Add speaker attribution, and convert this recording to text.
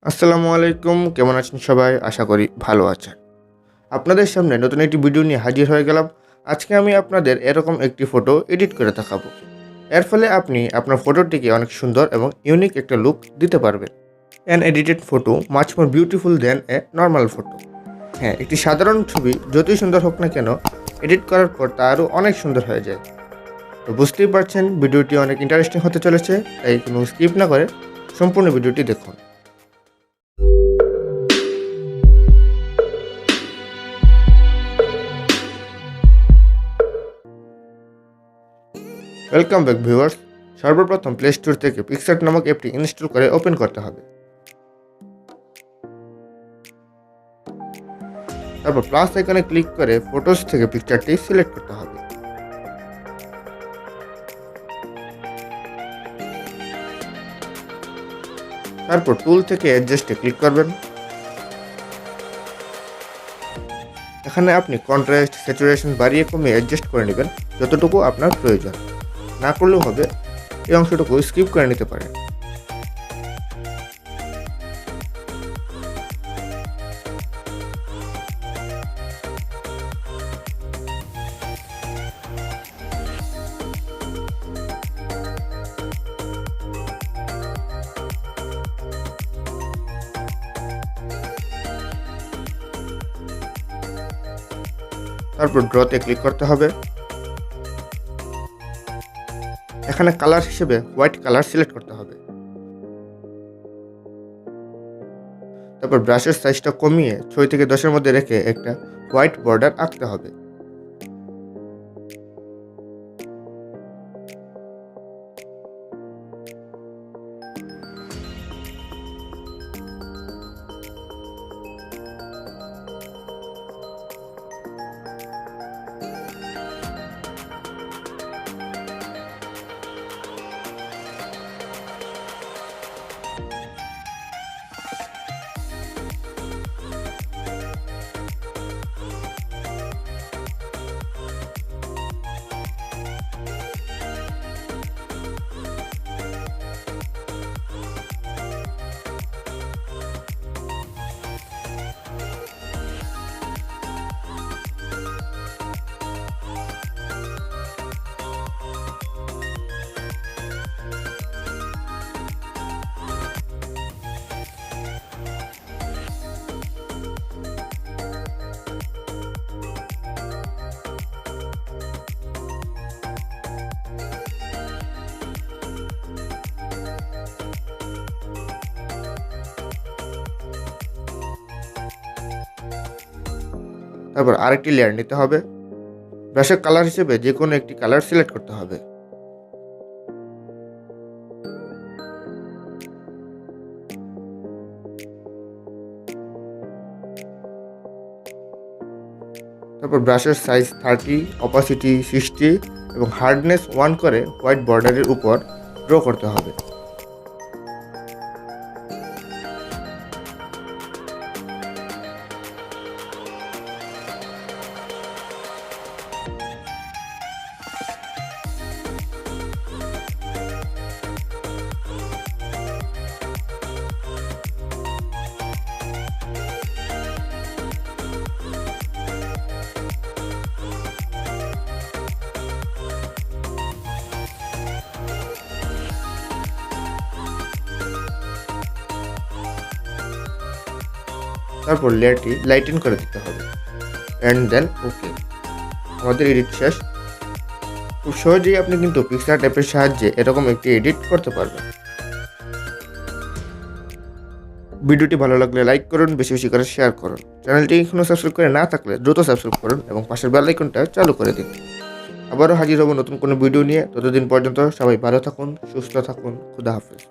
Speaker 1: আসসালামু আলাইকুম, কেমন আছেন সবাই? আশা করি ভালো আছেন। আপনাদের সামনে নতুন একটি ভিডিও নিয়ে হাজির হয়ে গেলাম। আজকে আমি আপনাদের এরকম একটি ফটো এডিট করে দেখাবো। এর ফলে আপনি আপনার ফটোটিকে অনেক সুন্দর এবং ইউনিক একটা লুক দিতে পারবেন। An edited photo much more beautiful than a normal photo. হ্যাঁ, একটি সাধারণ ছবি যতই সুন্দর হোক না কেন, এডিট করার পর তা আরও অনেক সুন্দর হয়ে যায়। তো বুঝতেই পারছেন ভিডিওটি অনেক ইন্টারেস্টিং হতে চলেছে, তাই কোনো স্কিপ না করে সম্পূর্ণ ভিডিওটি দেখুন। Welcome back viewers. সর্বপ্রথম প্লে স্টোর থেকে পিক্সআর্ট নামক অ্যাপটি ইনস্টল করে ওপেন করতে হবে। তারপর প্লাস আইকনে ক্লিক করে ফটোস থেকে পিকচারটি সিলেক্ট করতে হবে। তারপর টুল থেকে অ্যাডজাস্টে ক্লিক করবেন। এখানে আপনি কন্ট্রাস্ট, স্যাচুরেশন বাড়িয়ে কমিয়ে অ্যাডজাস্ট করে নেবেন যতটুকু আপনার প্রয়োজন। না করলেও হবে, এই অংশটুকু স্কিপ করে নিতে পারেন। তারপর ড্রতে ক্লিক করতে হবে। এখানে কালার হিসেবে হোয়াইট কালার সিলেক্ট করতে হবে। তারপর ব্রাশের সাইজটা কমিয়ে 6 থেকে 10-এর মধ্যে রেখে একটা হোয়াইট বর্ডার আঁকতে হবে। তারপর আরেকটি লেয়ার নিতে হবে। ব্রাশের কালার হিসেবে যে কোনো একটি কালার সিলেক্ট করতে হবে। তারপর ব্রাশের সাইজ 30, অপাসিটি 60 এবং হার্ডনেস 1 করে হোয়াইট বর্ডারের উপর ড্র করতে হবে। তারপর লেয়ারটি লাইটেন করে দিতে হবে অ্যান্ড দেন ওকে। আমাদের এডিট শেষ। খুব সহজেই আপনি কিন্তু পিক্সআর্ট অ্যাপের সাহায্যে এরকম একটি এডিট করতে পারবেন। ভিডিওটি ভালো লাগলে লাইক করুন, বেশি বেশি করে শেয়ার করুন। চ্যানেলটি এখনও সাবস্ক্রাইব করে না থাকলে দ্রুত সাবস্ক্রাইব করুন এবং পাশের বেল আইকনটা চালু করে দিন। আবারও হাজির হব নতুন কোনো ভিডিও নিয়ে। ততদিন পর্যন্ত সবাই ভালো থাকুন, সুস্থ থাকুন। খুদা হাফেজ।